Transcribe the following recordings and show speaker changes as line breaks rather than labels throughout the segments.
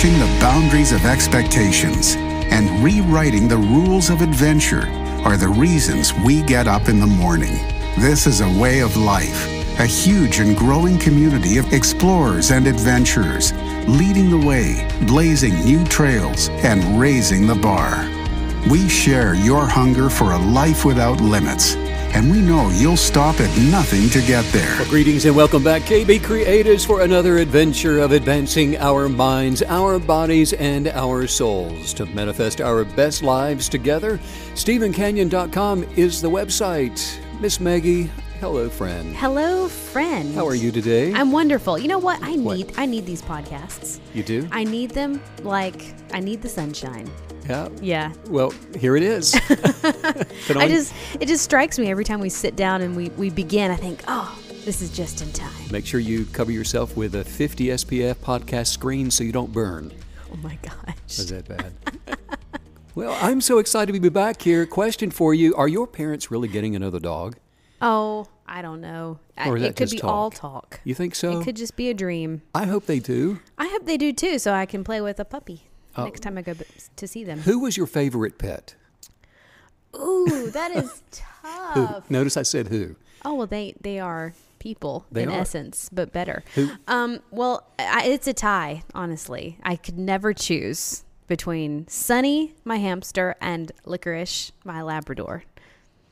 pushing the boundaries of expectations, and rewriting the rules of adventure are the reasons we get up in the morning. This is a way of life, a huge and growing community of explorers and adventurers, leading the way, blazing new trails, and raising the bar. We share your hunger for a life without limits, and we know you'll stop at nothing to get there.
Well, greetings and welcome back, KB Creators, for another adventure of advancing our minds, our bodies, and our souls to manifest our best lives together. StephenCanyon.com is the website. Miss Maggie, hello, friend.
Hello, friend.
How are you today?
I'm wonderful. You know what? I need these podcasts.
You do?
I need them like I need the sunshine.
Yeah. Well, here it is.
It just strikes me every time we sit down and we begin. I think, oh, this is just in time.
Make sure you cover yourself with a 50 SPF podcast screen so you don't burn.
Oh my gosh.
Was that bad? Well, I'm so excited to be back here. Question for you. Are your parents really getting another dog?
Oh, I don't know.
Or is
it
that
could
just
be
talk?
all talk.
You think so?
It could just be a dream.
I hope they do.
I hope they do too, so I can play with a puppy next time I go to see them.
Who was your favorite pet?
Ooh, that is
Who?
tough.
Notice I said who.
Oh, well, they are people
They
in
are.
essence, but better.
Who?
It's a tie, honestly. I could never choose between Sunny, my hamster, and Licorice, my Labrador.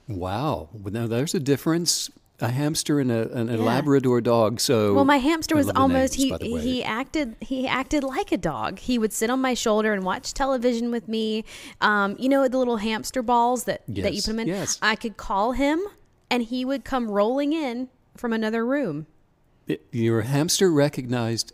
Wow. Well, now there's a difference. A hamster and a Labrador dog. So
Well, my hamster
I
was
love the
almost
names, by the way.
he acted like a dog. He would sit on my shoulder and watch television with me. You know the little hamster balls that you
Yes,
put them in?
yes.
I could call him and he would come rolling in from another room.
Your hamster recognized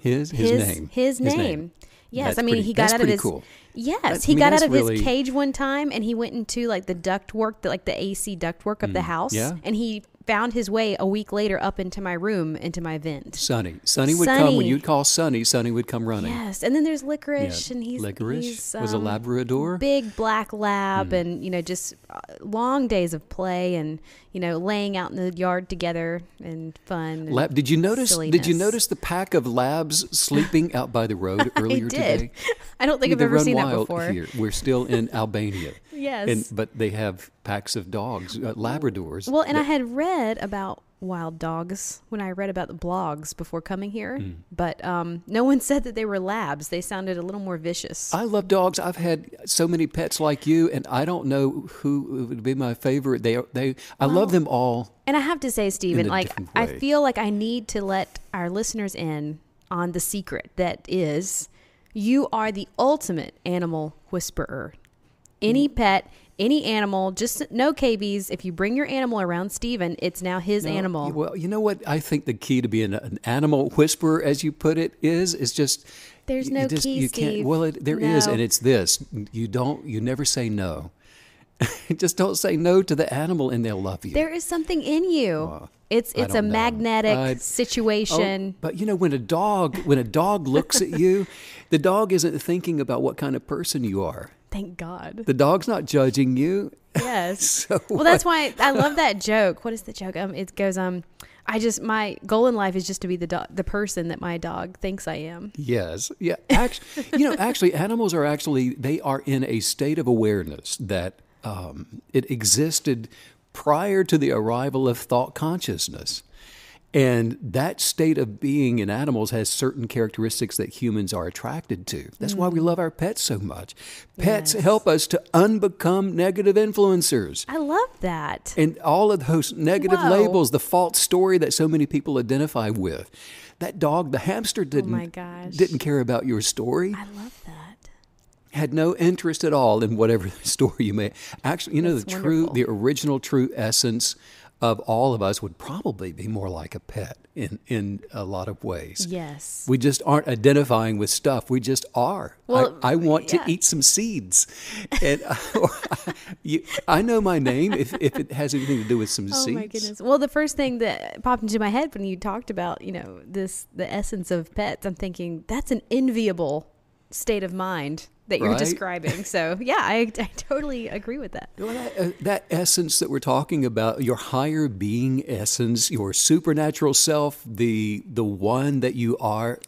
his name.
His name. Yes,
That's
he got
that's
out of
pretty
his
cool.
Yes, he got out
that's
of
really-
his cage one time and he went into like the ductwork, the AC ductwork of the house.
yeah.
And he found his way a week later up into my room, into my vent.
Sonny would come
Sonny.
when you'd call Sonny would come running.
Yes, and then there's Licorice,
Yeah.
and he's
was a Labrador.
big black lab, and just long days of play, and laying out in the yard together and fun. And
Did you notice?
silliness.
Did you notice the pack of labs sleeping out by the road earlier
I did.
today?
I don't think I've
They
ever
run
seen that
wild
before.
Here. We're still in Albania.
Yes.
But they have packs of dogs, Labradors.
Well, and I had read about wild dogs when I read about the blogs before coming here, but no one said that they were labs. They sounded a little more vicious.
I love dogs. I've had so many pets like you, and I don't know who would be my favorite. I love them all.
And I have to say, Stephen,
in a different
I
way.
feel like I need to let our listeners in on the secret that is, you are the ultimate animal whisperer. Any pet, any animal, just no KBs. If you bring your animal around Stephen, it's now his animal.
Well, you know what? I think the key to being an animal whisperer, as you put it, is just
There's no key,
you can't.
Steve.
Well, there is,
No.
and it's this: you never say no. Just don't say no to the animal, and they'll love you.
There is something in you. It's
don't
a
know.
magnetic situation.
But when a dog looks at you, the dog isn't thinking about what kind of person you are.
Thank God.
The dog's not judging you.
Yes.
So
well, that's why I love that joke. What is the joke? It goes, my goal in life is just to be the person that my dog thinks I am.
Yes. Yeah. Actually, animals are they are in a state of awareness that it existed prior to the arrival of thought consciousness. And that state of being in animals has certain characteristics that humans are attracted to. That's why we love our pets so much. Pets
Yes.
help us to unbecome negative influencers.
I love that.
And all of those negative
Whoa.
labels, the false story that so many people identify with. That dog, the hamster,
my gosh.
didn't care about your story.
I love that.
Had no interest at all in whatever story you may. Actually,
That's wonderful.
the original true essence of all of us would probably be more like a pet in a lot of ways.
Yes.
We just aren't identifying with stuff. We just are.
Well,
I want to
yeah.
eat some seeds. And I know my name if it has anything to do with some
Oh
seeds.
my goodness. Well, the first thing that popped into my head when you talked about, the essence of pets, I'm thinking that's an enviable state of mind that you're
Right?
describing. So yeah, I totally agree with that.
Well, that essence that we're talking about, your higher being essence, your supernatural self, the one that you are,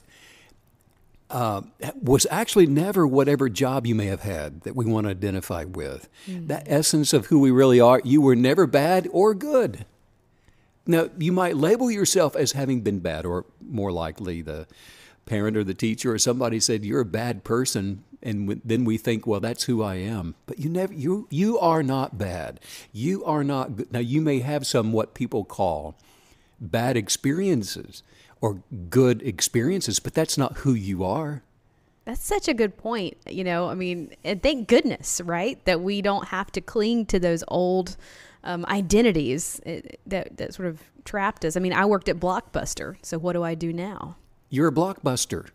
was actually never whatever job you may have had that we want to identify with. That essence of who we really are, you were never bad or good. Now, you might label yourself as having been bad, or more likely the parent or the teacher or somebody said, you're a bad person, and then we think, well, that's who I am. But you are not bad. You are not good. Now, you may have some what people call bad experiences or good experiences, but that's not who you are.
That's such a good point. I mean, and thank goodness, right, that we don't have to cling to those old identities that sort of trapped us. I mean, I worked at Blockbuster, so what do I do now?
You're a blockbuster.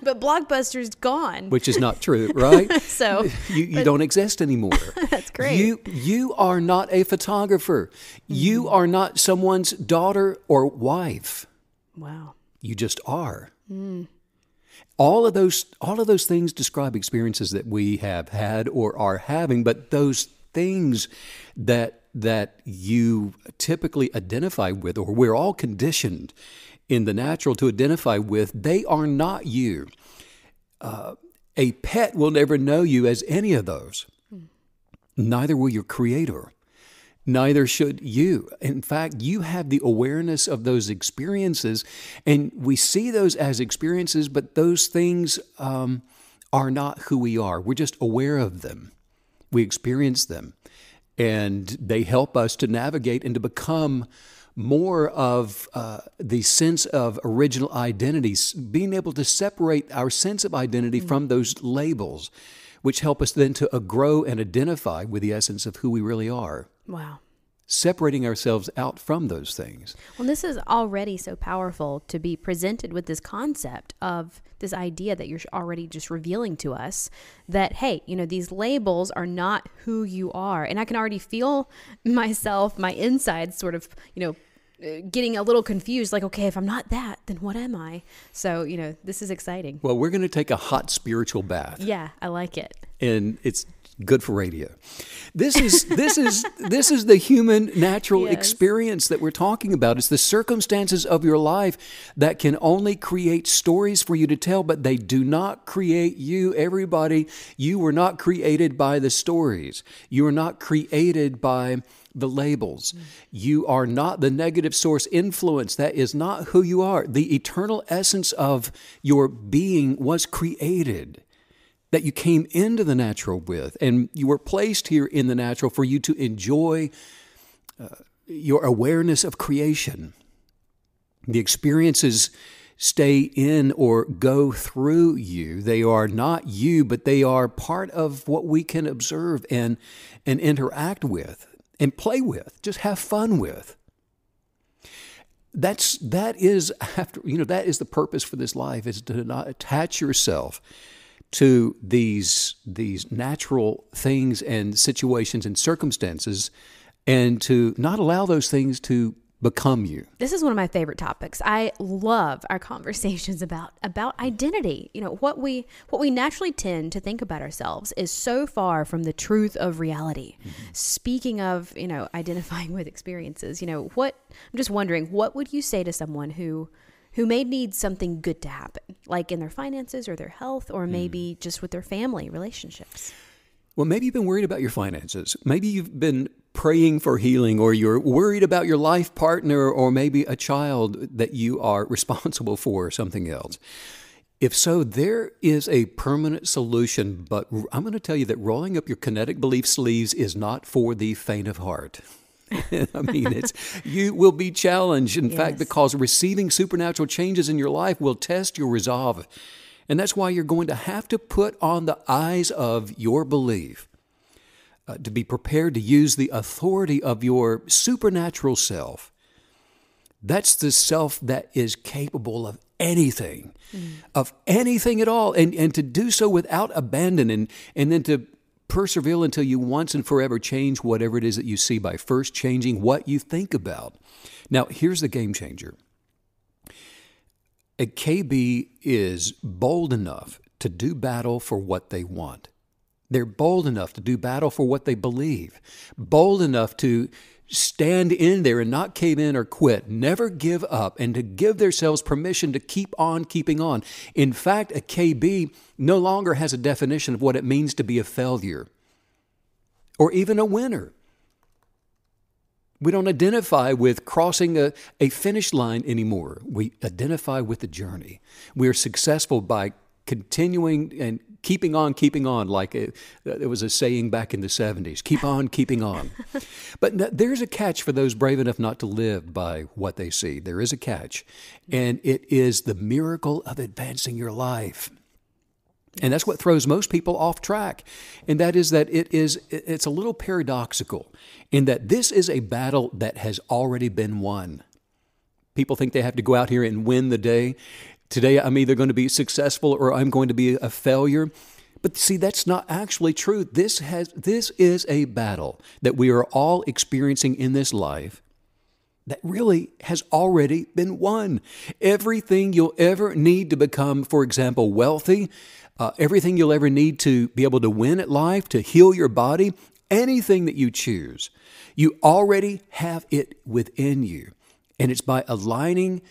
But Blockbuster's gone.
Which is not true, right?
So
you don't exist anymore.
That's great.
You are not a photographer. You are not someone's daughter or wife.
Wow.
You just are. All of those things describe experiences that we have had or are having, but those things that you typically identify with, or we're all conditioned in the natural to identify with, they are not you. A pet will never know you as any of those. Neither will your creator. Neither should you. In fact, you have the awareness of those experiences, and we see those as experiences, but those things are not who we are. We're just aware of them. We experience them, and they help us to navigate and to become more of the sense of original identities, being able to separate our sense of identity from those labels, which help us then to grow and identify with the essence of who we really are.
Wow.
Separating ourselves out from those things.
Well, this is already so powerful to be presented with this concept of this idea that you're already just revealing to us that, hey, these labels are not who you are. And I can already feel myself, my insides sort of, getting a little confused, like, okay, if I'm not that, then what am I? So, this is exciting.
Well, we're going to take a hot spiritual bath.
Yeah, I like it.
And it's good for radio. This is the human natural experience that we're talking about. It's the circumstances of your life that can only create stories for you to tell, but they do not create you. Everybody, you were not created by the stories. You are not created by the labels. You are not the negative source influence. That is not who you are. The eternal essence of your being was created, that you came into the natural with, and you were placed here in the natural for you to enjoy your awareness of creation. The experiences stay in or go through you. They are not you, but they are part of what we can observe and interact with and play with, just have fun with. That is the purpose for this life, is to not attach yourself to these natural things and situations and circumstances, and to not allow those things to become you.
This is one of my favorite topics. I love our conversations about identity. What we naturally tend to think about ourselves is so far from the truth of reality. Mm-hmm. Speaking of, identifying with experiences, I'm just wondering, what would you say to someone who may need something good to happen, like in their finances or their health, or maybe just with their family relationships?
Well, maybe you've been worried about your finances. Maybe you've been praying for healing, or you're worried about your life partner, or maybe a child that you are responsible for, or something else. If so, there is a permanent solution, but I'm going to tell you that rolling up your kinetic belief sleeves is not for the faint of heart. I mean, you will be challenged, in fact, because receiving supernatural changes in your life will test your resolve. And that's why you're going to have to put on the eyes of your belief, to be prepared to use the authority of your supernatural self. That's the self that is capable of anything at all, and to do so without abandon, and then to persevere until you once and forever change whatever it is that you see by first changing what you think about. Now, here's the game changer. A KB is bold enough to do battle for what they want. They're bold enough to do battle for what they believe, bold enough to stand in there and not cave in or quit, never give up, and to give themselves permission to keep on keeping on. In fact, a KB no longer has a definition of what it means to be a failure or even a winner. We don't identify with crossing a finish line anymore. We identify with the journey. We are successful by continuing and keeping on, like it was a saying back in the 70s, keep on keeping on. But there's a catch for those brave enough not to live by what they see. There is a catch, and it is the miracle of advancing your life. And that's what throws most people off track. And that is that it's a little paradoxical in that this is a battle that has already been won. People think they have to go out here and win the day. Today, I'm either going to be successful or I'm going to be a failure. But see, that's not actually true. This is a battle that we are all experiencing in this life that really has already been won. Everything you'll ever need to become, for example, wealthy, everything you'll ever need to be able to win at life, to heal your body, anything that you choose, you already have it within you. And it's by aligning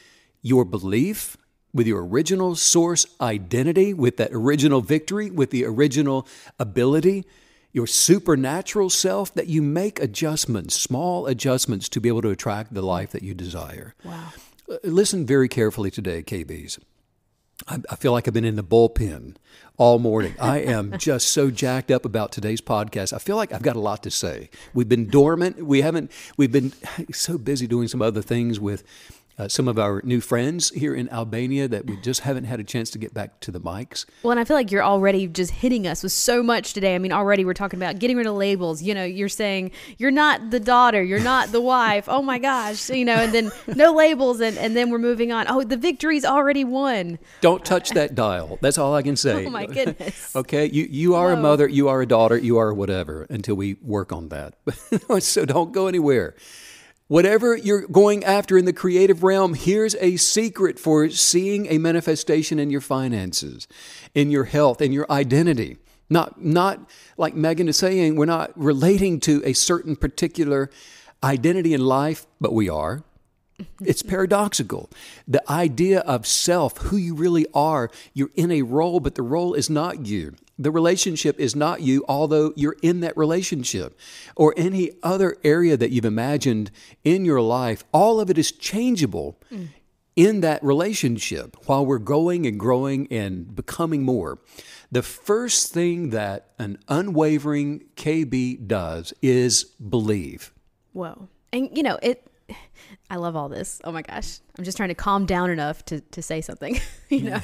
your belief with your original source identity, with that original victory, with the original ability, your supernatural self, that you make adjustments, small adjustments to be able to attract the life that you desire.
Wow.
Listen very carefully today, KBs. I feel like I've been in the bullpen all morning. I am just so jacked up about today's podcast. I feel like I've got a lot to say. We've been dormant. We've been so busy doing some other things with some of our new friends here in Albania that we just haven't had a chance to get back to the mics.
Well, and I feel like you're already just hitting us with so much today. I mean, already we're talking about getting rid of labels. You know, you're saying you're not the daughter, you're not the wife. Oh my gosh, you know, and then no labels, and then we're moving on. Oh, the victory's already won.
Don't touch that dial. That's all I can say.
Oh my goodness.
Okay, you are a mother, you are a daughter, you are whatever until we work on that. So don't go anywhere. Whatever you're going after in the creative realm, here's a secret for seeing a manifestation in your finances, in your health, in your identity. Not like Megan is saying, we're not relating to a certain particular identity in life, but we are. It's paradoxical. The idea of self, who you really are, you're in a role, but the role is not you. The relationship is not you, although you're in that relationship. Or any other area that you've imagined in your life, all of it is changeable in that relationship while we're going and growing and becoming more. The first thing that an unwavering KB does is believe.
Whoa. And, you know, I love all this. Oh my gosh. I'm just trying to calm down enough to say something, you know.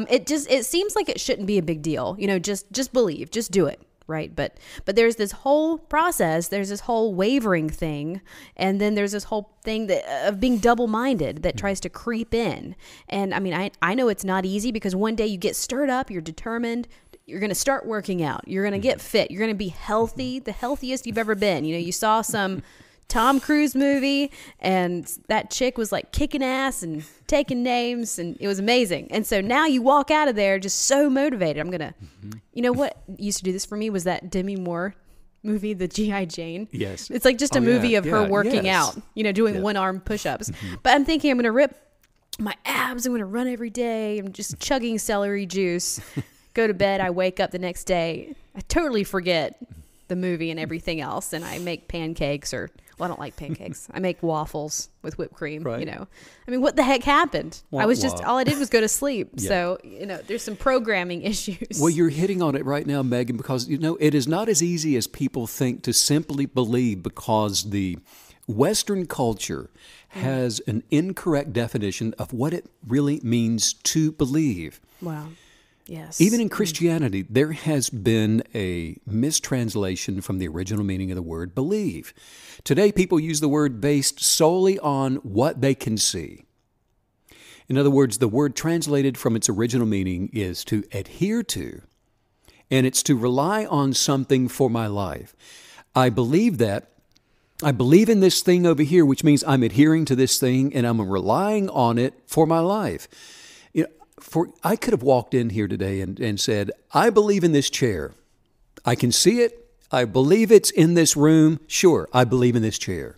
It seems like it shouldn't be a big deal. You know, just believe, just do it, right? But there's this whole process, there's this whole wavering thing, and then there's this whole thing of being double-minded that tries to creep in. And I mean, I know it's not easy because one day you get stirred up, you're determined, you're going to start working out, you're going to get fit, you're going to be healthy, the healthiest you've ever been. You know, you saw some Tom Cruise movie and that chick was like kicking ass and taking names and it was amazing. And so now you walk out of there just so motivated. I'm going to, you know what used to do this for me was that Demi Moore movie, the G.I. Jane.
Yes.
It's like just a movie of her working out, you know, doing one arm push-ups. But I'm thinking I'm going to rip my abs. I'm going to run every day. I'm just chugging celery juice, go to bed. I wake up the next day. I totally forget the movie and everything else. And I make pancakes well, I don't like pancakes. I make waffles with whipped cream, you know. I mean, what the heck happened? All I did was go to sleep. Yeah. So, you know, there's some programming issues.
Well, you're hitting on it right now, Megan, because, you know, it is not as easy as people think to simply believe because the Western culture has an incorrect definition of what it really means to believe.
Wow. Yes.
Even in Christianity, there has been a mistranslation from the original meaning of the word believe. Today, people use the word based solely on what they can see. In other words, the word translated from its original meaning is to adhere to, and it's to rely on something for my life. I believe that. I believe in this thing over here, which means I'm adhering to this thing, and I'm relying on it for my life. I could have walked in here today and said, I believe in this chair. I can see it. I believe it's in this room. Sure, I believe in this chair.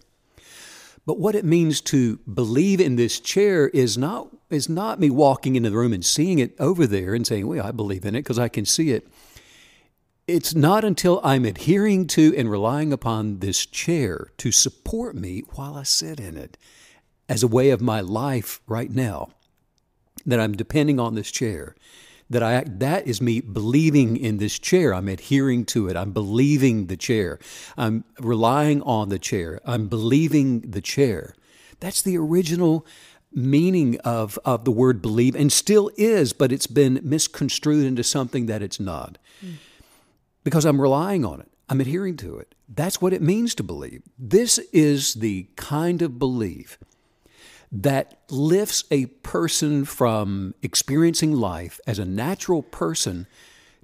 But what it means to believe in this chair is not me walking into the room and seeing it over there and saying, well, I believe in it because I can see it. It's not until I'm adhering to and relying upon this chair to support me while I sit in it as a way of my life right now, that I'm depending on this chair, that is me believing in this chair. I'm adhering to it. I'm believing the chair. I'm relying on the chair. I'm believing the chair. That's the original meaning of the word believe, and still is, but it's been misconstrued into something that it's not. Because I'm relying on it. I'm adhering to it. That's what it means to believe. This is the kind of belief that lifts a person from experiencing life as a natural person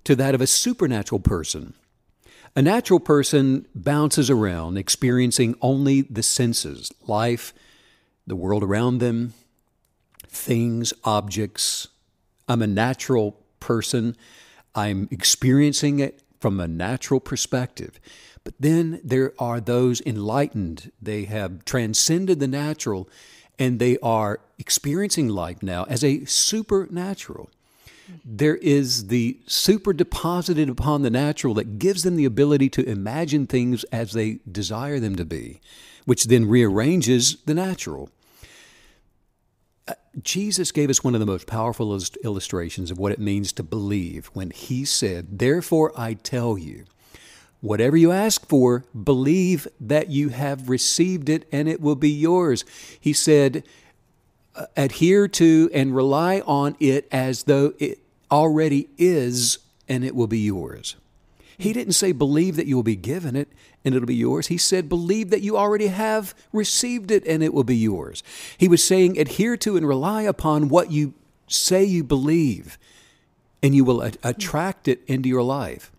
to that of a supernatural person. A natural person bounces around, experiencing only the senses, life, the world around them, things, objects. I'm a natural person. I'm experiencing it from a natural perspective. But then there are those enlightened. They have transcended the natural, and they are experiencing life now as a supernatural. There is the super deposited upon the natural that gives them the ability to imagine things as they desire them to be, which then rearranges the natural. Jesus gave us one of the most powerful illustrations of what it means to believe when he said, therefore I tell you, whatever you ask for, believe that you have received it and it will be yours. He said, adhere to and rely on it as though it already is and it will be yours. He didn't say believe that you will be given it and it'll be yours. He said believe that you already have received it and it will be yours. He was saying adhere to and rely upon what you say you believe, and you will attract it into your life.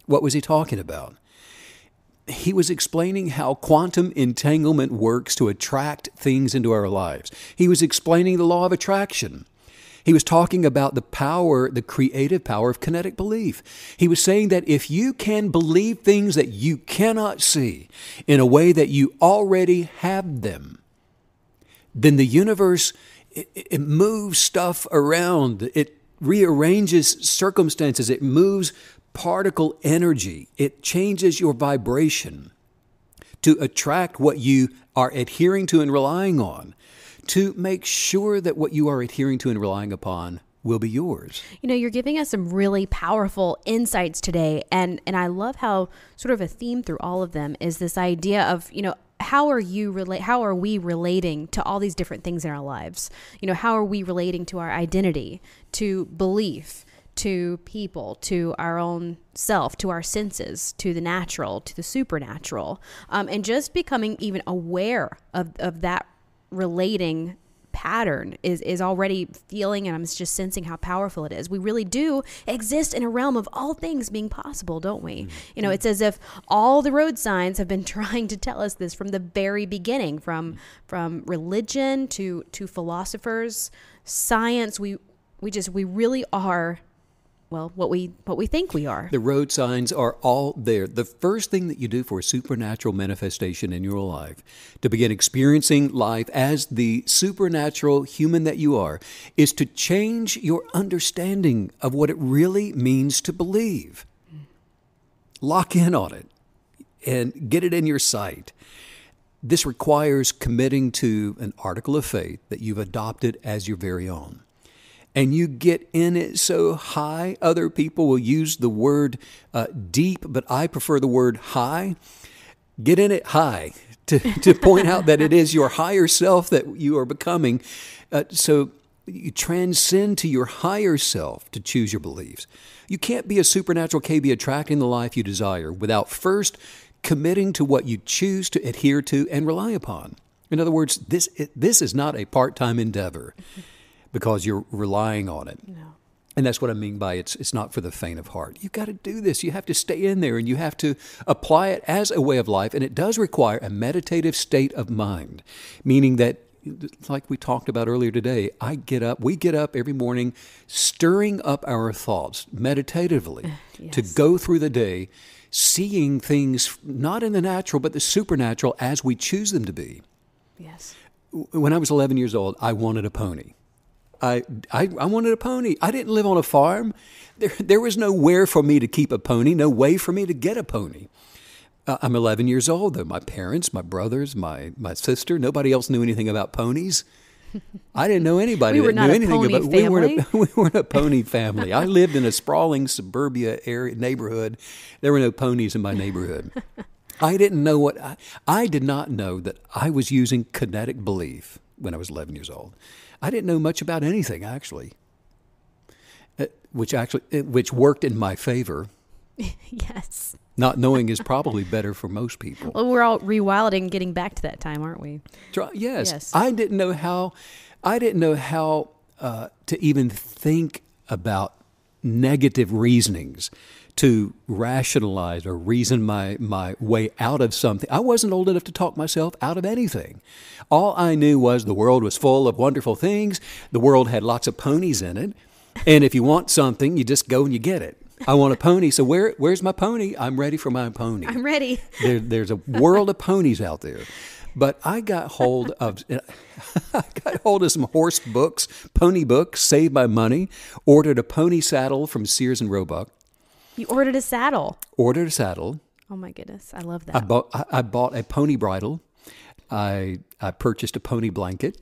What was he talking about? He was explaining how quantum entanglement works to attract things into our lives. He was explaining the law of attraction. He was talking about the power, the creative power of kinetic belief. He was saying that if you can believe things that you cannot see in a way that you already have them, then the universe, it moves stuff around. It rearranges circumstances. It moves particle energy. It changes your vibration to attract what you are adhering to and relying on, to make sure that what you are adhering to and relying upon will be yours.
You know, you're giving us some really powerful insights today, and I love how sort of a theme through all of them is this idea of, you know, how are we relating to all these different things in our lives? You know, how are we relating to our identity, to belief, to people, to our own self, to our senses, to the natural, to the supernatural, and just becoming even aware of that relating pattern is already feeling, and I'm just sensing how powerful it is. We really do exist in a realm of all things being possible, don't we? Mm-hmm. You know, it's as if all the road signs have been trying to tell us this from the very beginning, from religion to philosophers, science. We really are, well, what we think we are.
The road signs are all there. The first thing that you do for a supernatural manifestation in your life, to begin experiencing life as the supernatural human that you are, is to change your understanding of what it really means to believe. Lock in on it and get it in your sight. This requires committing to an article of faith that you've adopted as your very own. And you get in it so high. Other people will use the word deep, but I prefer the word high. Get in it high to point out that it is your higher self that you are becoming. So you transcend to your higher self to choose your beliefs. You can't be a supernatural KB attracting the life you desire without first committing to what you choose to adhere to and rely upon. In other words, this is not a part-time endeavor, because you're relying on it. No. And that's what I mean by it's not for the faint of heart. You've got to do this. You have to stay in there, and you have to apply it as a way of life. And it does require a meditative state of mind, meaning that, like we talked about earlier today, we get up every morning stirring up our thoughts meditatively. Yes. To go through the day, seeing things not in the natural, but the supernatural as we choose them to be.
Yes.
When I was 11 years old, I wanted a pony. I wanted a pony. I didn't live on a farm. There was nowhere for me to keep a pony, no way for me to get a pony. I'm 11 years old, though. My parents, my brothers, my sister, nobody else knew anything about ponies. I didn't know anybody that knew anything about. We weren't a pony family. I lived in a sprawling suburbia area neighborhood. There were no ponies in my neighborhood. I didn't know I did not know that I was using kinetic belief when I was 11 years old. I didn't know much about anything, actually, which worked in my favor.
Yes.
Not knowing is probably better for most people.
Well, we're all rewilding, getting back to that time, aren't we?
Yes. I didn't know how to even think about negative reasonings to rationalize or reason my way out of something. I wasn't old enough to talk myself out of anything. All I knew was the world was full of wonderful things. The world had lots of ponies in it. And if you want something, you just go and you get it. I want a pony. So where's my pony? I'm ready for my pony.
I'm ready.
There's a world of ponies out there. But I got hold of some horse books, pony books, saved my money, ordered a pony saddle from Sears and Roebuck.
You ordered a saddle?
Ordered a saddle.
Oh my goodness, I love that.
I bought a pony bridle. I purchased a pony blanket,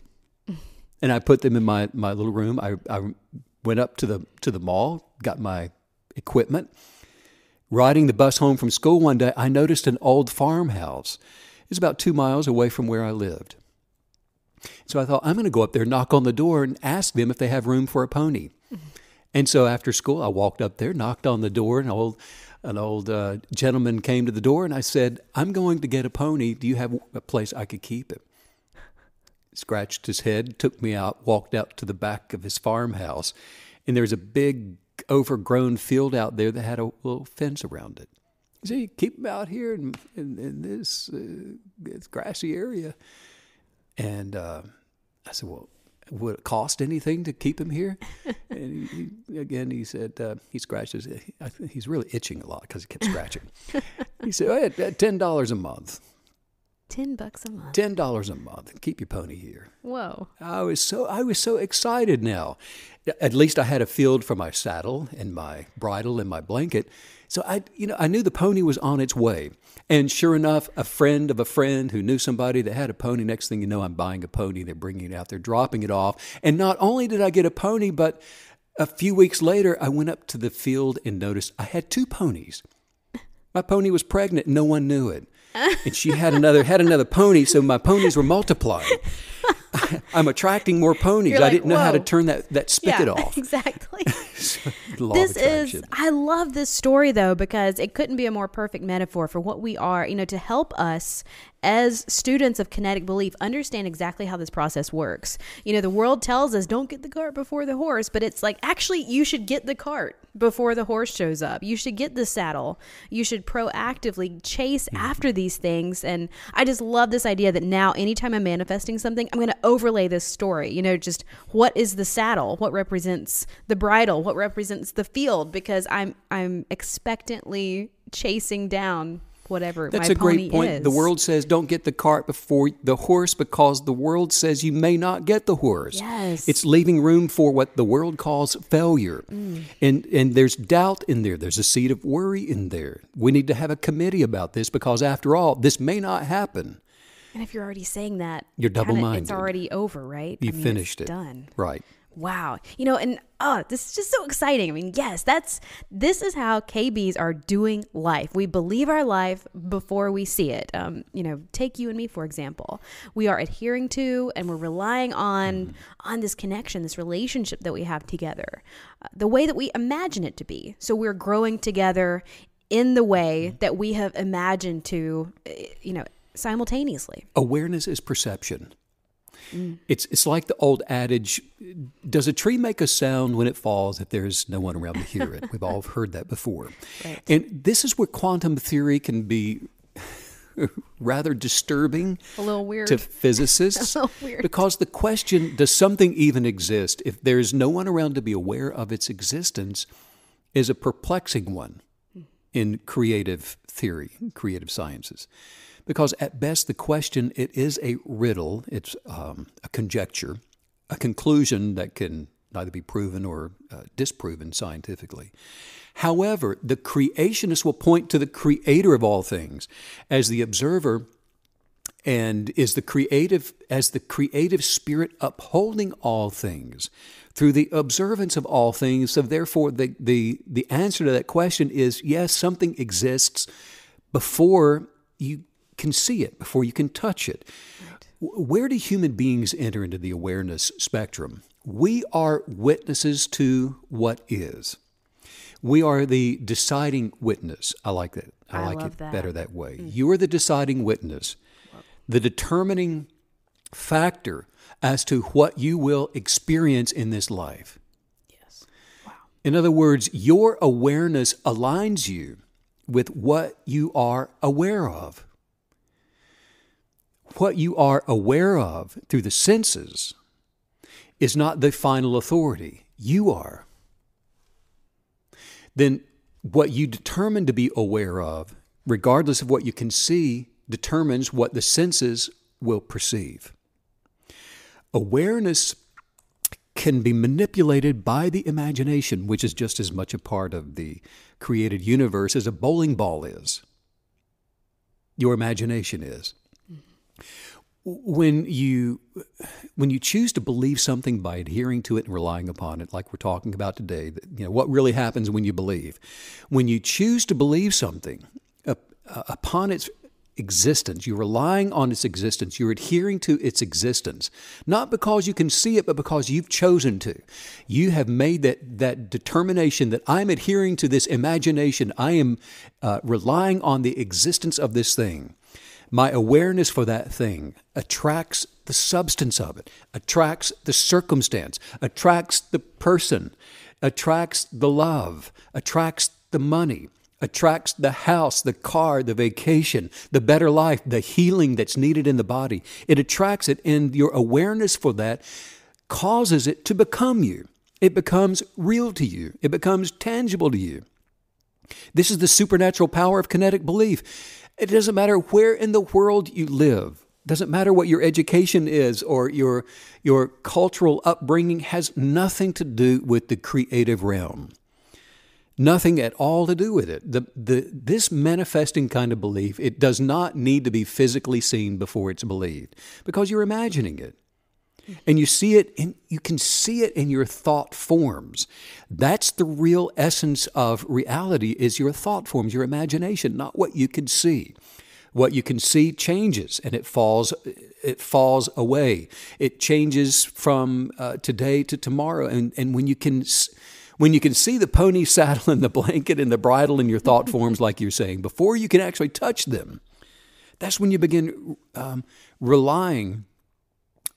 and I put them in my little room. I went up to the mall, got my equipment. Riding the bus home from school one day, I noticed an old farmhouse. It's about 2 miles away from where I lived. So I thought, I'm going to go up there, knock on the door, and ask them if they have room for a pony. And so after school, I walked up there, knocked on the door, and an old gentleman came to the door, and I said, I'm going to get a pony. Do you have a place I could keep it? Scratched his head, took me out, walked out to the back of his farmhouse, and there's a big overgrown field out there that had a little fence around it. He said, you keep him out here in this grassy area. And I said, well, would it cost anything to keep him here? And he said, he scratched his head. He's really itching a lot because he kept scratching. He said, oh, yeah, $10 a month.
$10 a month.
$10 a month. Keep your pony here.
Whoa.
I was so excited now. At least I had a field for my saddle and my bridle and my blanket. So I knew the pony was on its way. And sure enough, a friend of a friend who knew somebody that had a pony, next thing you know, I'm buying a pony. They're bringing it out. They're dropping it off. And not only did I get a pony, but a few weeks later, I went up to the field and noticed I had 2 ponies. My pony was pregnant. No one knew it. And she had another pony, so my ponies were multiplying. I'm attracting more ponies.
You're like,
I didn't know how to
whoa.
turn that spigot off.
Exactly.
So, I
love this story though, because it couldn't be a more perfect metaphor for what we are, to help us as students of kinetic belief understand exactly how this process works. The world tells us don't get the cart before the horse, but it's like, actually, you should get the cart before the horse shows up. You should get the saddle. You should proactively chase after these things. And I just love this idea that now anytime I'm manifesting something, I'm going to overlay this story, just what is the saddle? What represents the bridle? What represents the field? Because I'm expectantly chasing down whatever
That's
my
a great
pony
point.
is.
The world says don't get the cart before the horse because the world says you may not get the horse.
Yes.
It's leaving room for what the world calls failure. And there's doubt in there. There's a seed of worry in there. We need to have a committee about this because after all, this may not happen.
And if you're already saying that,
You're double-minded.
It's already over, right?
You finished
it's
it.
Done.
Right.
Wow. And this is just so exciting. Yes, this is how KBs are doing life. We believe our life before we see it. Take you and me, for example. We are adhering to and we're relying on this connection, this relationship that we have together, the way that we imagine it to be. So we're growing together in the way that we have imagined to, simultaneously.
Awareness is perception. It's like the old adage, does a tree make a sound when it falls if there's no one around to hear it? We've all heard that before.
Right.
And this is where quantum theory can be rather disturbing
A little weird.
to physicists.
A little weird.
Because the question, does something even exist if there's no one around to be aware of its existence, is a perplexing one. in creative theory, creative sciences. Because at best, the question, it is a riddle. It's a conjecture, a conclusion that can neither be proven or disproven scientifically. However, the creationist will point to the creator of all things as the observer and is the creative spirit upholding all things through the observance of all things. So therefore, the answer to that question is yes, something exists before you can see it, before you can touch it. Right. Where do human beings enter into the awareness spectrum? We are witnesses to what is. We are the deciding witness. I like that. I like it better that way. You are the deciding witness, the determining factor as to what you will experience in this life.
Yes. Wow.
In other words, your awareness aligns you with what you are aware of. What you are aware of through the senses is not the final authority. You are. Then what you determine to be aware of, regardless of what you can see, determines what the senses will perceive. Awareness can be manipulated by the imagination, which is just as much a part of the created universe as a bowling ball is. Your imagination is. When you choose to believe something by adhering to it and relying upon it, like we're talking about today, what really happens when you believe? When you choose to believe something upon its existence, you're relying on its existence, you're adhering to its existence, not because you can see it, but because you've chosen to. You have made that determination that I'm adhering to this imagination. I am relying on the existence of this thing. My awareness for that thing attracts the substance of it, attracts the circumstance, attracts the person, attracts the love, attracts the money, attracts the house, the car, the vacation, the better life, the healing that's needed in the body. It attracts it, and your awareness for that causes it to become you. It becomes real to you. It becomes tangible to you. This is the supernatural power of kinetic belief. It doesn't matter where in the world you live. It doesn't matter what your education is or your cultural upbringing has nothing to do with the creative realm. Nothing at all to do with it. This manifesting kind of belief, it does not need to be physically seen before it's believed because you're imagining it. And you see it, and you can see it in your thought forms. That's the real essence of reality, is your thought forms, your imagination, not what you can see. What you can see changes, and it falls away. It changes from today to tomorrow. And when you can see the pony saddle and the blanket and the bridle in your thought forms, like you're saying, before you can actually touch them, that's when you begin relying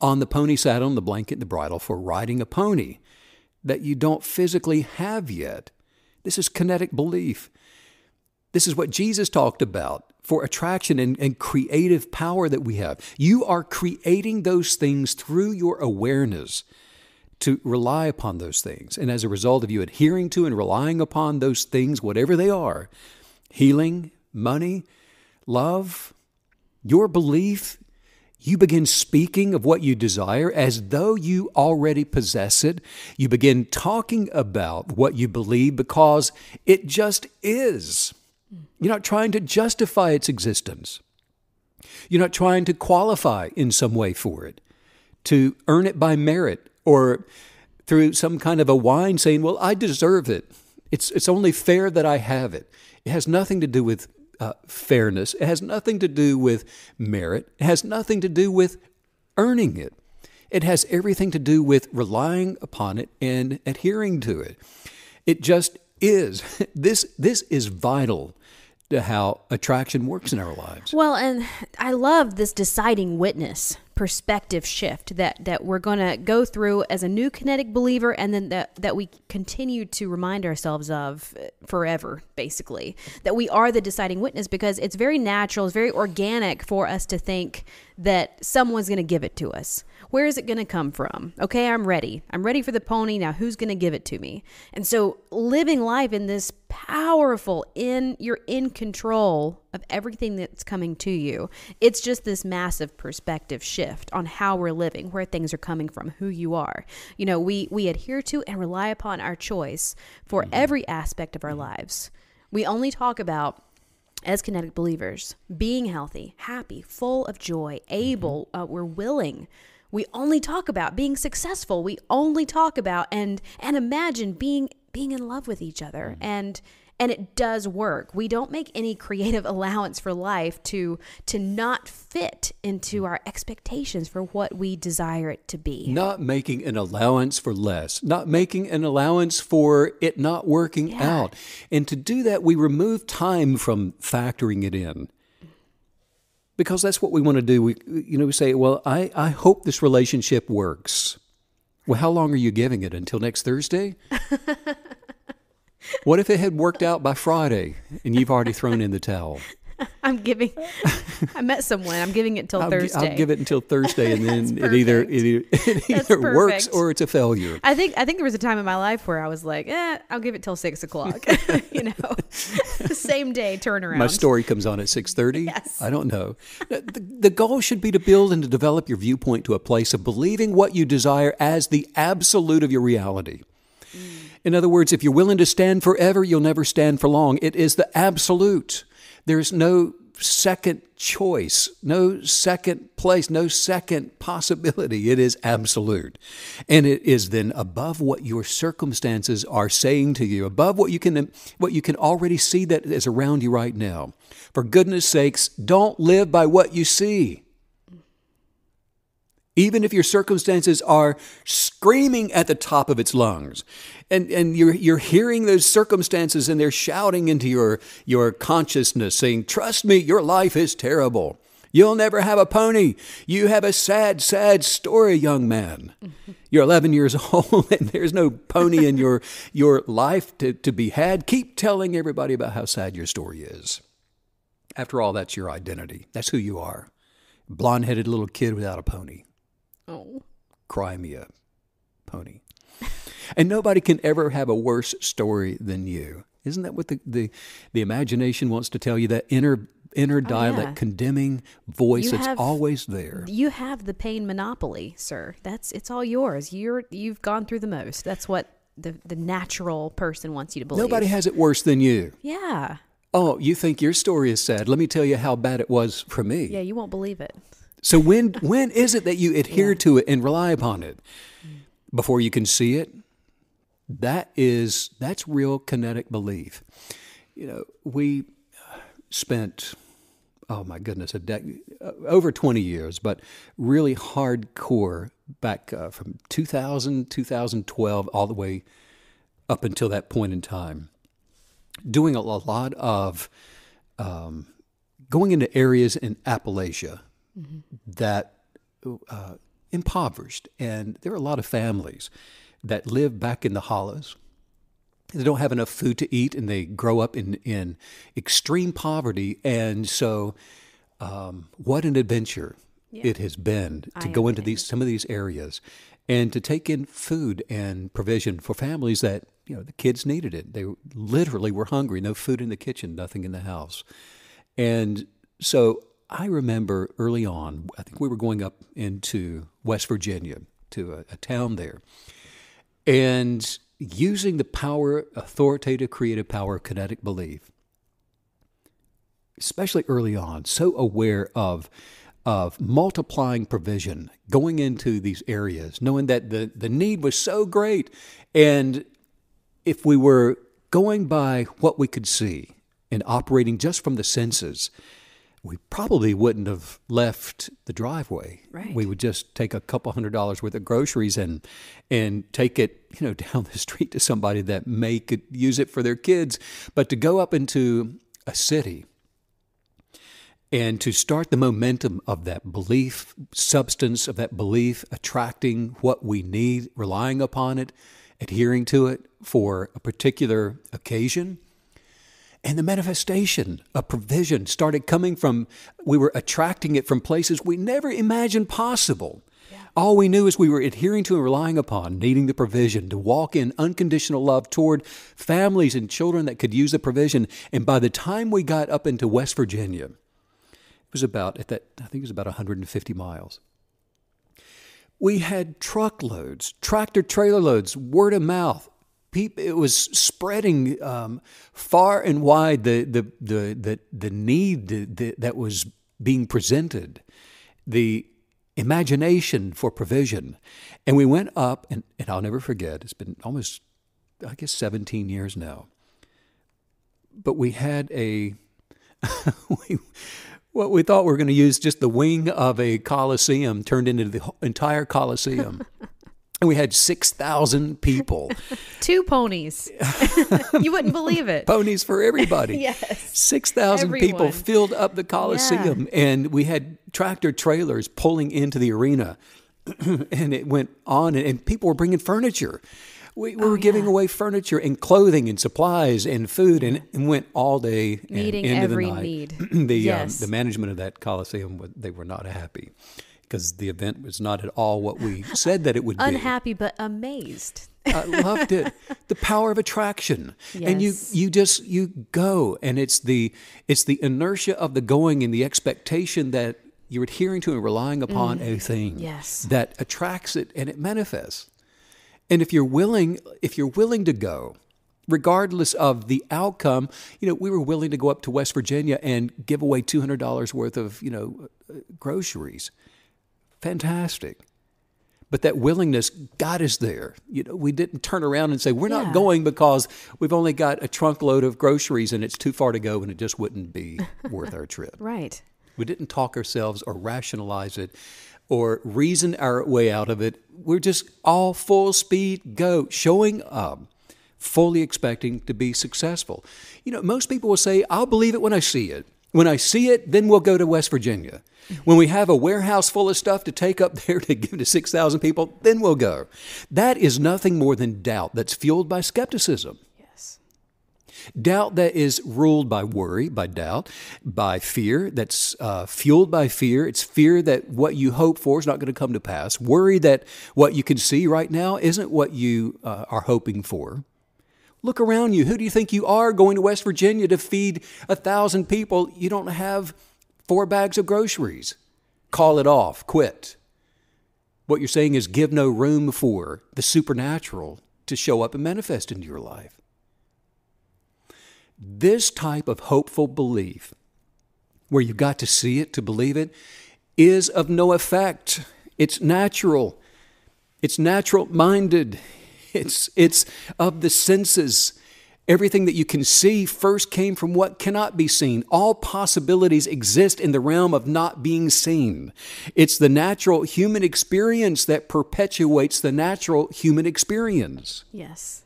on the pony saddle and the blanket and the bridle for riding a pony that you don't physically have yet. This is kinetic belief. This is what Jesus talked about for attraction and creative power that we have. You are creating those things through your awareness to rely upon those things. And as a result of you adhering to and relying upon those things, whatever they are, healing, money, love, your belief, you begin speaking of what you desire as though you already possess it. You begin talking about what you believe because it just is. You're not trying to justify its existence. You're not trying to qualify in some way for it, to earn it by merit or through some kind of a whine saying, well, I deserve it. It's only fair that I have it. It has nothing to do with fairness. It has nothing to do with merit. It has nothing to do with earning it. It has everything to do with relying upon it and adhering to it. It just is. This is vital to how attraction works in our lives.
Well, and I love this deciding witness perspective shift that we're going to go through as a new kinetic believer, and then that we continue to remind ourselves of forever, basically, that we are the deciding witness, because it's very natural, it's very organic for us to think that someone's going to give it to us. Where is it going to come from? Okay, I'm ready. I'm ready for the pony. Now who's going to give it to me? And so living life in this powerful, you're in control of everything that's coming to you. It's just this massive perspective shift on how we're living, where things are coming from, who you are. You know, we adhere to and rely upon our choice for every aspect of our lives. We only talk about, as kinetic believers, being healthy, happy, full of joy, able, we're willing. We only talk about being successful. We only talk about and imagine being in love with each other. And it does work. We don't make any creative allowance for life to not fit into our expectations for what we desire it to be.
Not making an allowance for less, not making an allowance for it not working out. And to do that, we remove time from factoring it in. Because that's what we want to do. We say, well, I hope this relationship works. Well, how long are you giving it? Until next Thursday? What if it had worked out by Friday and you've already thrown in the towel?
I met someone. I'm giving it till Thursday.
I'll give it until Thursday, and then it either works or it's a failure.
I think there was a time in my life where I was like, I'll give it till 6 o'clock. Same day turnaround.
My story comes on at 6:30.
Yes.
I don't know. The goal should be to build and to develop your viewpoint to a place of believing what you desire as the absolute of your reality. In other words, if you're willing to stand forever, you'll never stand for long. It is the absolute. There's no second choice, no second place, no second possibility. It is absolute. And it is then above what your circumstances are saying to you, above what you can already see that is around you right now. For goodness sakes, don't live by what you see. Even if your circumstances are screaming at the top of its lungs, and you're hearing those circumstances and they're shouting into your consciousness saying, trust me, your life is terrible. You'll never have a pony. You have a sad, sad story, young man. You're 11 years old and there's no pony in your life to be had. Keep telling everybody about how sad your story is. After all, that's your identity. That's who you are. Blonde-headed little kid without a pony.
Oh.
Cry me a pony. And nobody can ever have a worse story than you. Isn't that what the imagination wants to tell you? That inner dialect, condemning voice that's always there.
You have the pain monopoly, sir. It's all yours. You've gone through the most. That's what the natural person wants you to believe.
Nobody has it worse than you.
Yeah.
Oh, you think your story is sad? Let me tell you how bad it was for me.
Yeah, you won't believe it.
So when is it that you adhere to it and rely upon it? Before you can see it? That's real kinetic belief. We spent, oh my goodness, over 20 years, but really hardcore back from 2000, 2012, all the way up until that point in time, doing a lot of going into areas in Appalachia that impoverished. And there are a lot of families that live back in the hollows. They don't have enough food to eat, and they grow up in extreme poverty. And so what an adventure it has been to go into some of these areas and to take in food and provision for families that, the kids needed it. They literally were hungry, no food in the kitchen, nothing in the house. And so I remember early on, I think we were going up into West Virginia to a town there, and using the power, authoritative, creative power of kinetic belief, especially early on, so aware of multiplying provision, going into these areas, knowing that the need was so great. And if we were going by what we could see and operating just from the senses, we probably wouldn't have left the driveway.
Right.
We would just take a couple $100s worth of groceries and take it, down the street to somebody that could use it for their kids. But to go up into a city And to start the momentum of that belief, substance of that belief, attracting what we need, relying upon it, adhering to it for a particular occasion. And the manifestation of provision started coming from, we were attracting it from places we never imagined possible. Yeah. All we knew is we were adhering to and relying upon, needing the provision, to walk in unconditional love toward families and children that could use the provision. And by the time we got up into West Virginia, it was about, I think it was about 150 miles. We had truckloads, tractor trailer loads, word of mouth. It was spreading far and wide the need that was being presented, the imagination for provision. And we went up, and I'll never forget, it's been almost, 17 years now. But we had what we thought we were going to use just the wing of a Coliseum turned into the entire Coliseum. And we had 6,000 people.
2 ponies. You wouldn't believe it.
Ponies for everybody.
Yes.
6,000 people filled up the Coliseum. Yeah. And we had tractor trailers pulling into the arena. And it went on. And people were bringing furniture. We were giving away furniture and clothing and supplies and food, and went all day
meeting
and into
every
the night.
Need.
The management of that Coliseum, they were not happy because the event was not at all what we said that it would be.
Unhappy but amazed.
I loved it. The power of attraction. Yes. And you go, and it's the inertia of the going and the expectation that you're adhering to and relying upon a thing that attracts it and it manifests. And if you're willing to go, regardless of the outcome, we were willing to go up to West Virginia and give away $200 worth of, groceries. Fantastic. But that willingness got us there. We didn't turn around and say, we're not going because we've only got a trunk load of groceries and it's too far to go and it just wouldn't be worth our trip.
Right.
We didn't talk ourselves or rationalize it or reason our way out of it. We're just all full speed go, showing up, fully expecting to be successful. Most people will say, I'll believe it when I see it. When I see it, then we'll go to West Virginia. When we have a warehouse full of stuff to take up there to give to 6,000 people, then we'll go. That is nothing more than doubt that's fueled by skepticism. Doubt that is ruled by worry, by doubt, by fear, that's fueled by fear. It's fear that what you hope for is not going to come to pass. Worry that what you can see right now isn't what you are hoping for. Look around you. Who do you think you are going to West Virginia to feed 1,000 people? You don't have 4 bags of groceries. Call it off. Quit. What you're saying is give no room for the supernatural to show up and manifest into your life. This type of hopeful belief, where you've got to see it to believe it, is of no effect. It's natural. It's natural-minded. It's of the senses. Everything that you can see first came from what cannot be seen. All possibilities exist in the realm of not being seen. It's the natural human experience that perpetuates the natural human experience.
Yes.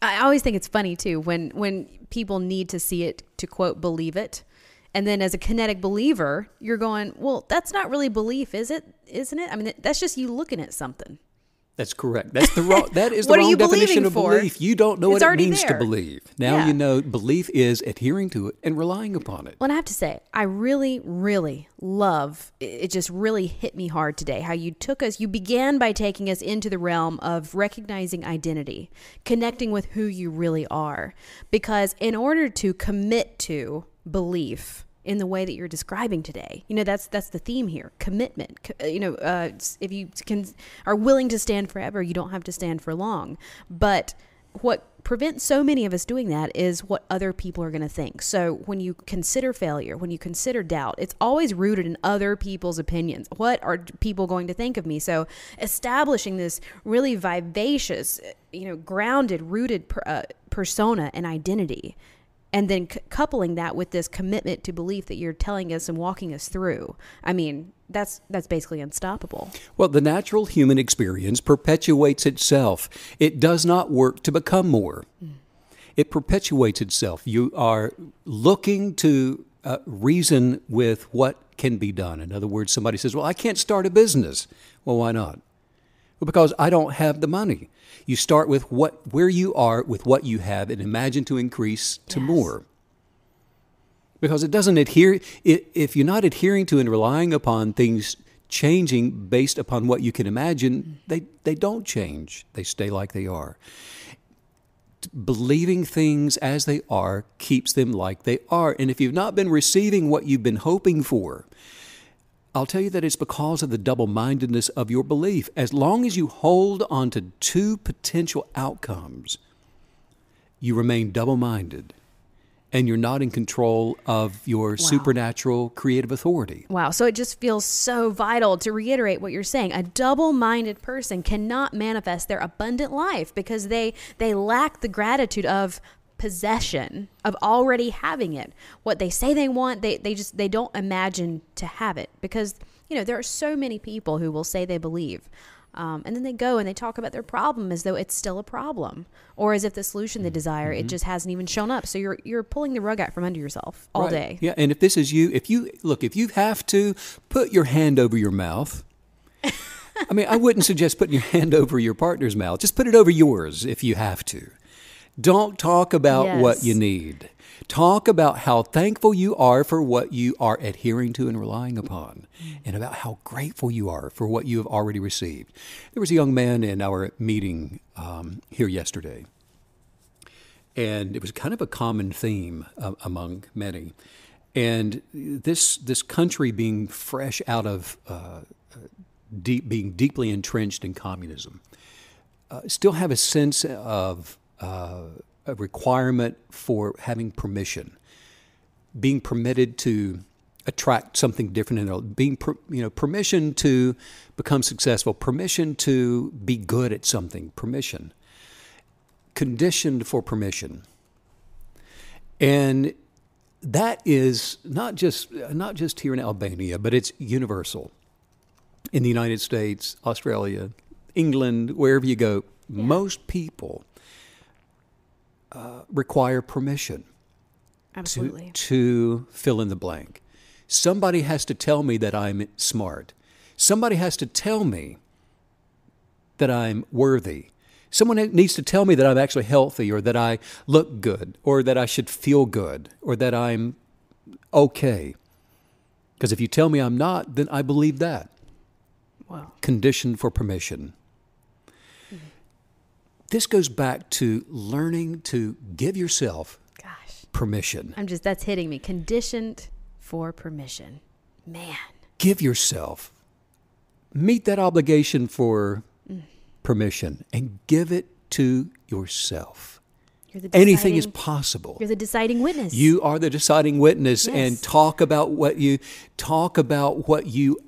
I always think it's funny, too, when people need to see it to, quote, believe it. And then as a kinetic believer, you're going, well, that's not really belief, is it? Isn't it? I mean, that's just you looking at something.
That's correct. That is the wrong definition of belief. You don't know what it means to believe. Now you know belief is adhering to it and relying upon it.
Well, and I have to say, I really, really love, it just really hit me hard today, how you began by taking us into the realm of recognizing identity, connecting with who you really are. Because in order to commit to belief in the way that you're describing today, that's the theme here, commitment. If you are willing to stand forever, you don't have to stand for long. But what prevents so many of us doing that is what other people are going to think. So when you consider failure, when you consider doubt, it's always rooted in other people's opinions. What are people going to think of me? So establishing this really vivacious, grounded, rooted persona and identity, and then coupling that with this commitment to belief that you're telling us and walking us through. I mean, that's basically unstoppable.
Well, the natural human experience perpetuates itself. It does not work to become more. It perpetuates itself. You are looking to reason with what can be done. In other words, somebody says, well, I can't start a business. Well, why not? Well, because I don't have the money. You start with where you are with what you have and imagine to increase to more. Because it doesn't adhere, if you're not adhering to and relying upon things changing based upon what you can imagine, they don't change. They stay like they are. Believing things as they are keeps them like they are. And if you've not been receiving what you've been hoping for, I'll tell you that it's because of the double-mindedness of your belief. As long as you hold on to two potential outcomes, you remain double-minded. And you're not in control of your supernatural creative authority.
Wow. So it just feels so vital to reiterate what you're saying. A double-minded person cannot manifest their abundant life because they lack the gratitude of possession, of already having it. What they say they want, they don't imagine to have it. Because, there are so many people who will say they believe. And then they go and they talk about their problem as though it's still a problem, or as if the solution they desire, it just hasn't even shown up. So you're pulling the rug out from under yourself all day.
Yeah, and if this is you, if you have to put your hand over your mouth, I mean, I wouldn't suggest putting your hand over your partner's mouth. Just put it over yours if you have to. Don't talk about what you need. Talk about how thankful you are for what you are adhering to and relying upon, and about how grateful you are for what you have already received. There was a young man in our meeting here yesterday, and it was kind of a common theme among many. And this country being fresh out of being deeply entrenched in communism, still have a sense of a requirement for having permission, being permitted to attract something different in their life, being permission to become successful, permission to be good at something, permission, conditioned for permission. And that is not just here in Albania, but it's universal. In the United States, Australia, England, wherever you go, most people require permission.
Absolutely.
To fill in the blank. Somebody has to tell me that I'm smart. Somebody has to tell me that I'm worthy. Someone needs to tell me that I'm actually healthy, or that I look good, or that I should feel good, or that I'm okay. Because if you tell me I'm not, then I believe that.
Wow.
Conditioned for permission. This goes back to learning to give yourself permission.
That's hitting me. Conditioned for permission. Man.
Give yourself. Meet that obligation for permission and give it to yourself. Anything is possible.
You're the deciding witness.
You are the deciding witness, and talk about what you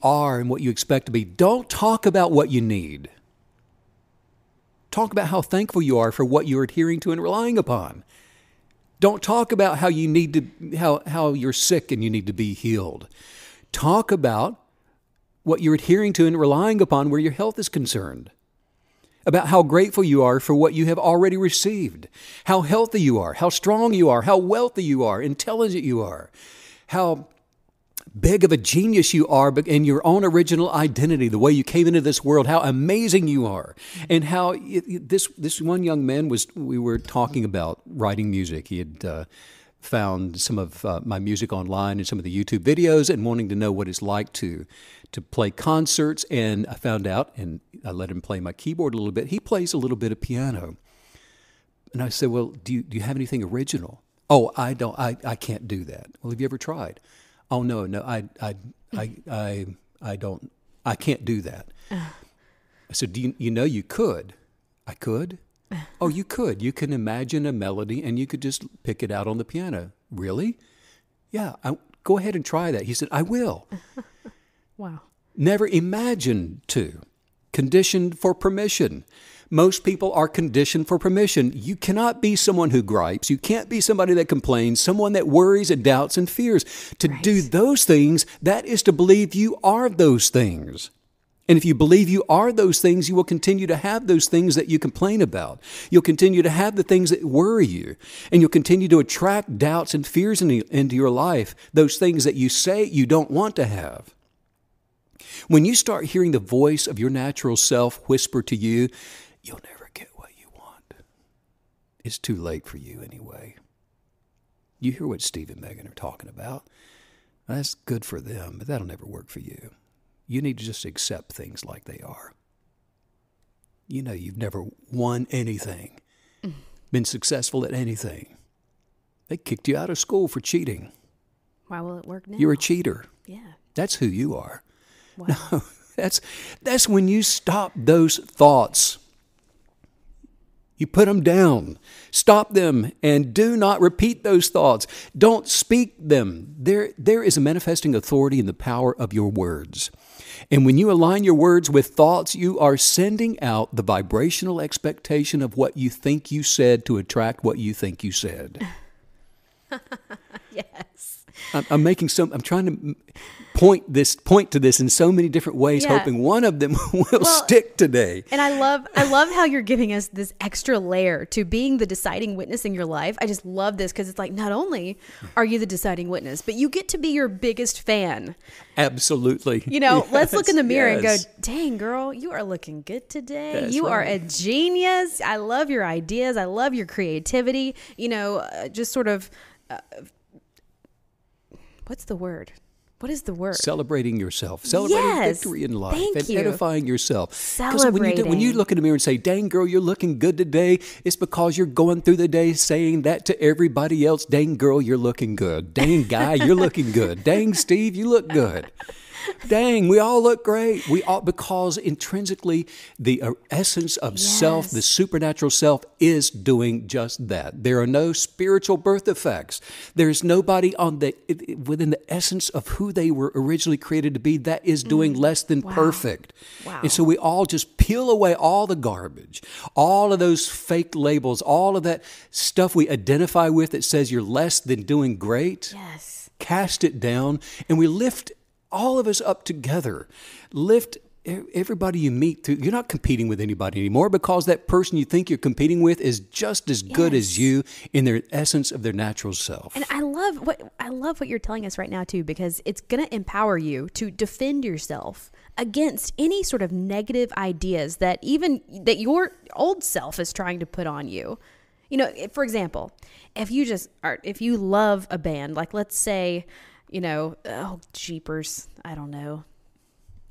are and what you expect to be. Don't talk about what you need. Talk about how thankful you are for what you're adhering to and relying upon. Don't talk about how you need to, how you're sick and you need to be healed. Talk about what you're adhering to and relying upon where your health is concerned. About how grateful you are for what you have already received. How healthy you are, how strong you are, how wealthy you are, intelligent you are. How big of a genius you are in your own original identity, the way you came into this world, how amazing you are. And how this one young man we were talking about writing music. He had found some of my music online and some of the YouTube videos and wanting to know what it's like to play concerts. And I found out, and I let him play my keyboard a little bit. He plays a little bit of piano. And I said, well, do you have anything original? Oh, I don't. I can't do that. Well, have you ever tried? Oh, no, I don't. I can't do that. I said, you could? I could? Oh, you could. You can imagine a melody and you could just pick it out on the piano. Really? Yeah, go ahead and try that. He said, I will.
Wow.
Never imagined to. Conditioned for permission. Most people are conditioned for permission. You cannot be someone who gripes. You can't be somebody that complains, someone that worries and doubts and fears. To do those things, that is to believe you are those things. And if you believe you are those things, you will continue to have those things that you complain about. You'll continue to have the things that worry you. And you'll continue to attract doubts and fears into your life, those things that you say you don't want to have. When you start hearing the voice of your natural self whisper to you, you'll never get what you want. It's too late for you anyway. You hear what Steve and Megan are talking about. That's good for them, but that'll never work for you. You need to just accept things like they are. You know you've never won anything, been successful at anything. They kicked you out of school for cheating.
Why will it work now?
You're a cheater.
Yeah.
That's who you are.
Wow.
No, that's when you stop those thoughts. You put them down. Stop them and do not repeat those thoughts. Don't speak them. There is a manifesting authority in the power of your words. And when you align your words with thoughts, you are sending out the vibrational expectation of what you think you said to attract what you think you said.
Yes.
I'm trying to point to this in so many different ways, hoping one of them will stick today.
And I love how you're giving us this extra layer to being the deciding witness in your life. I just love this because it's like, not only are you the deciding witness, but you get to be your biggest fan.
Absolutely.
You know,
Yes,
let's look in the mirror and go,
yes.
dang, girl, you are looking good today.
That's
you are
right.
a genius. I love your ideas. I love your creativity. You know, just sort of, what's the word? What is the word?
Celebrating yourself. Celebrating
Yes.
victory in life.
Thank
and
you.
edifying yourself. 'Cause
Celebrating.
when you look in the mirror and say, dang girl, you're looking good today, it's because you're going through the day saying that to everybody else. Dang girl, you're looking good. Dang guy, you're looking good. Dang Steve, you look good. Dang, we all look great. Because intrinsically, the essence of self, the supernatural self, is doing just that. There are no spiritual birth effects. There's nobody within the essence of who they were originally created to be that is doing less than perfect.
Wow.
And so we all just peel away all the garbage, all of those fake labels, all of that stuff we identify with that says you're less than doing great.
Yes.
Cast it down, and we lift all of us up together. Lift everybody you meet to. You're not competing with anybody anymore because that person you think you're competing with is just as good as you in their essence of their natural self.
And I love what you're telling us right now too, because it's going to empower you to defend yourself against any sort of negative ideas that your old self is trying to put on you. You know, for example, if you love a band, like let's say, you know, oh, jeepers, I don't know.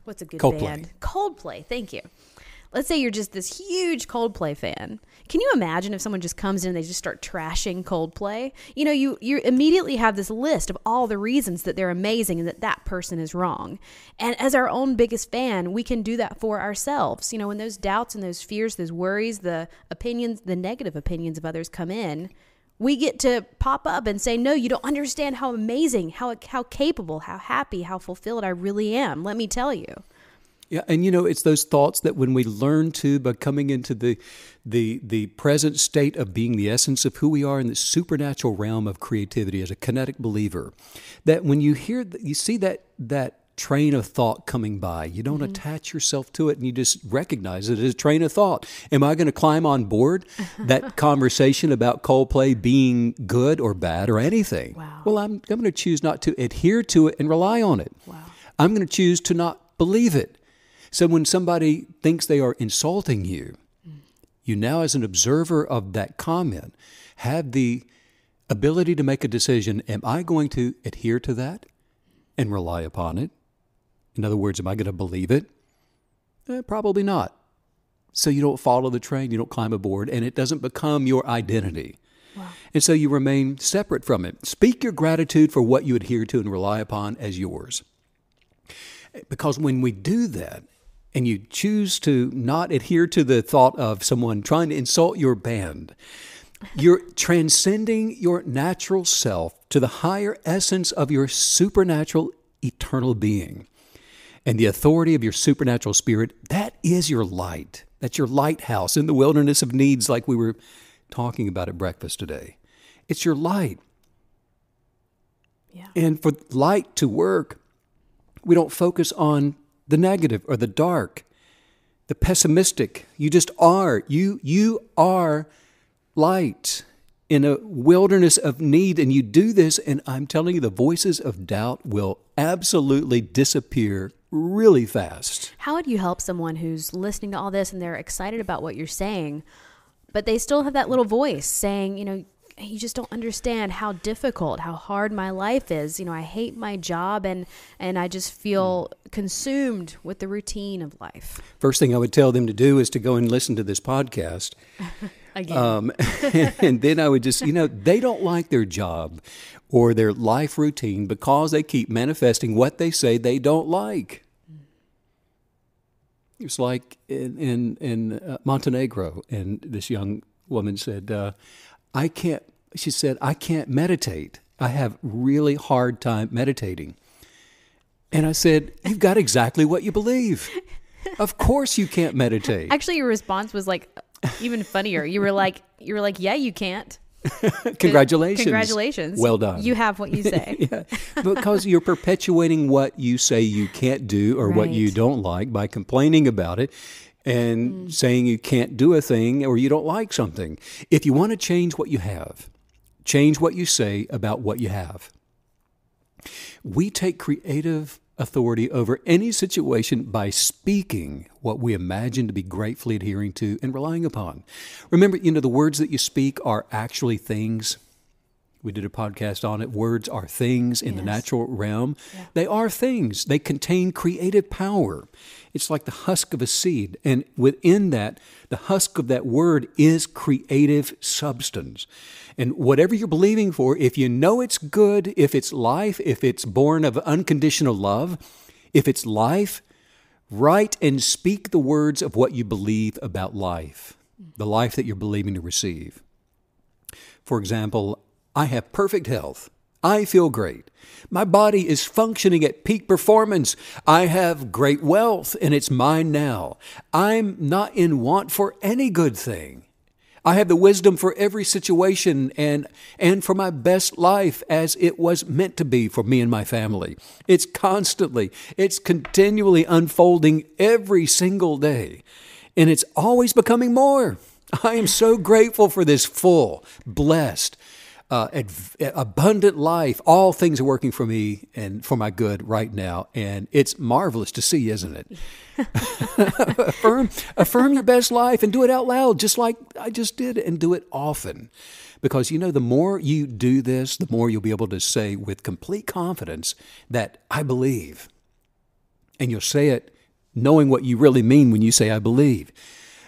What's a good band? Coldplay, thank you. Let's say you're just this huge Coldplay fan. Can you imagine if someone just comes in and they just start trashing Coldplay? You know, you immediately have this list of all the reasons that they're amazing and that person is wrong. And as our own biggest fan, we can do that for ourselves. You know, when those doubts and those fears, those worries, the opinions, the negative opinions of others come in, we get to pop up and say, no, you don't understand how amazing, how capable, how happy, how fulfilled I really am. Let me tell you.
Yeah, and you know, it's those thoughts that when we learn to, by coming into the present state of being the essence of who we are in the supernatural realm of creativity as a kinetic believer, that when you see that train of thought coming by, you don't attach yourself to it, and you just recognize it as a train of thought. Am I going to climb on board that conversation about Coldplay being good or bad or anything?
Wow.
Well, I'm going to choose not to adhere to it and rely on it.
Wow.
I'm going to choose to not believe it. So when somebody thinks they are insulting you, you now, as an observer of that comment, have the ability to make a decision. Am I going to adhere to that and rely upon it? In other words, am I going to believe it? Probably not. So you don't follow the train, you don't climb aboard, and it doesn't become your identity.
Wow.
And so you remain separate from it. Speak your gratitude for what you adhere to and rely upon as yours. Because when we do that, and you choose to not adhere to the thought of someone trying to insult your band, you're transcending your natural self to the higher essence of your supernatural eternal being. And the authority of your supernatural spirit, that is your light. That's your lighthouse in the wilderness of needs, like we were talking about at breakfast today. It's your light.
Yeah.
And for light to work, we don't focus on the negative or the dark, the pessimistic. You just are. You are light in a wilderness of need, and you do this, and I'm telling you, the voices of doubt will absolutely disappear really fast.
How would you help someone who's listening to all this and they're excited about what you're saying, but they still have that little voice saying, you just don't understand how difficult, how hard my life is. I hate my job and I just feel consumed with the routine of life.
First thing I would tell them to do is to go and listen to this podcast.
Again.
And then I would just, they don't like their job or their life routine because they keep manifesting what they say they don't like. It's like in Montenegro, and this young woman said, I can't meditate. I have really hard time meditating. And I said, you've got exactly what you believe. Of course you can't meditate.
Actually, your response was like even funnier. You were like, yeah, you can't.
Congratulations. Well done.
You have what you say.
Yeah. Because you're perpetuating what you say you can't do or what you don't like by complaining about it and saying you can't do a thing or you don't like something. If you want to change what you have, change what you say about what you have. We take creative authority over any situation by speaking what we imagine to be gratefully adhering to and relying upon. Remember, the words that you speak are actually things. We did a podcast on it. Words are things in the natural realm. Yeah. They are things. They contain creative power. It's like the husk of a seed. And within that, the husk of that word is creative substance. And whatever you're believing for, if you know it's good, if it's life, if it's born of unconditional love, if it's life, write and speak the words of what you believe about life, the life that you're believing to receive. For example, I have perfect health. I feel great. My body is functioning at peak performance. I have great wealth, and it's mine now. I'm not in want for any good thing. I have the wisdom for every situation and for my best life as it was meant to be for me and my family. It's continually unfolding every single day, and it's always becoming more. I am so grateful for this full, blessed, abundant life. All things are working for me and for my good right now. And it's marvelous to see, isn't it? affirm your best life and do it out loud, just like I just did, and do it often. Because, the more you do this, the more you'll be able to say with complete confidence that I believe. And you'll say it knowing what you really mean when you say I believe.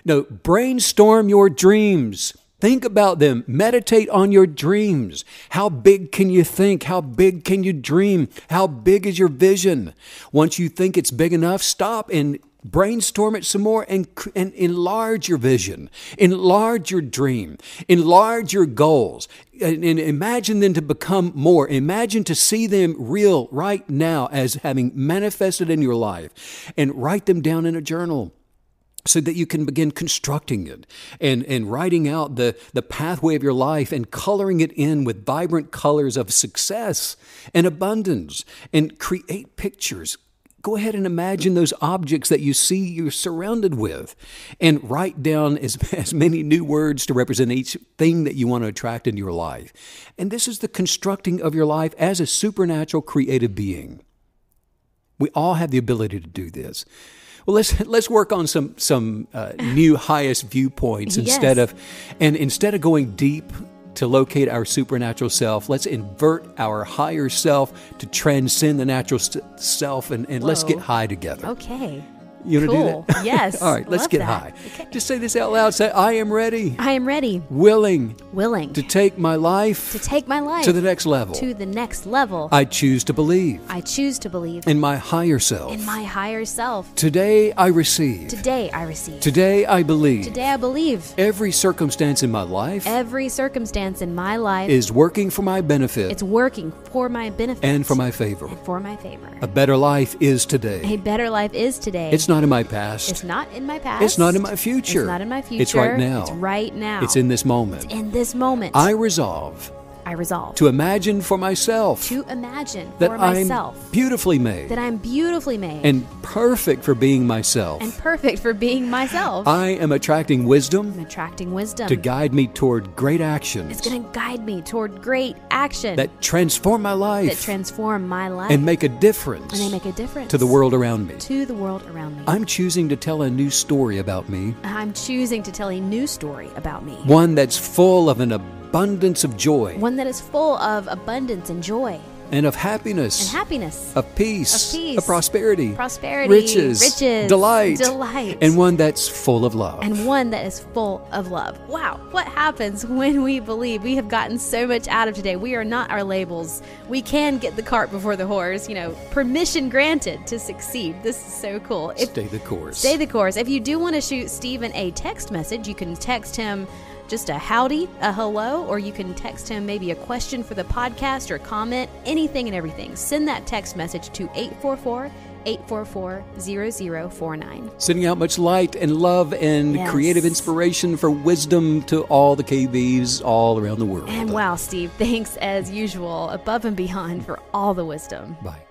No, brainstorm your dreams. Think about them. Meditate on your dreams. How big can you think? How big can you dream? How big is your vision? Once you think it's big enough, stop and brainstorm it some more and enlarge your vision. Enlarge your dream. Enlarge your goals. And imagine them to become more. Imagine to see them real right now as having manifested in your life. And write them down in a journal, so that you can begin constructing it and writing out the pathway of your life and coloring it in with vibrant colors of success and abundance, and create pictures. Go ahead and imagine those objects that you see you're surrounded with, and write down as many new words to represent each thing that you want to attract into your life. And this is the constructing of your life as a supernatural creative being. We all have the ability to do this. Well, let's work on some new highest viewpoints instead of going deep to locate our supernatural self. Let's invert our higher self to transcend the natural self, and let's get high together.
Okay.
You want to do that?
Yes.
All right, let's get high.
Okay.
Just say this out loud. Say, I am ready.
I am ready.
Willing.
To
take my life.
To the
next level.
To the next level.
I choose to believe. In my higher self. Today I receive.
Today I receive.
Today I believe.
Today I believe.
Every circumstance in my life.
Is
working for my benefit.
It's working for my benefit.
And for my favor. A better life is today. It's not in my past.
It's not in my past.
It's not in my future.
It's not in my future.
It's right now.
It's right now.
It's in this moment.
It's in this moment.
I resolve
I resolve
to imagine for myself
to imagine
that
for
I'm
myself
beautifully made
that I'm beautifully made
and perfect for being myself.
and perfect for being myself.
I am attracting wisdom
I'm attracting wisdom
to guide me toward great actions
It's going to guide me toward great action
that transform my
that
life
transform my life
and make a difference
and they make a difference
to the world around me.
to the world around me.
I'm choosing to tell a new story about me,
I'm choosing to tell a new story about me.
one that's full of an abundance of joy
One that is full of abundance and joy
and of happiness,
and happiness,
of peace,
of peace,
of prosperity,
riches,
delight, and one that's full of love.
and one that is full of love. Wow, what happens when we believe? We have gotten so much out of today. We are not our labels. We can get the cart before the horse, permission granted to succeed. This is so cool.
Stay the course.
Stay the course. If you do want to shoot Stephen a text message, you can text him just a howdy, a hello, or you can text him maybe a question for the podcast or comment, anything and everything. Send that text message to 844-844-0049.
Sending out much light and love and
Yes.
creative inspiration for wisdom to all the KVs all around the world.
And wow, Steve, thanks as usual, above and beyond for all the wisdom.
Bye.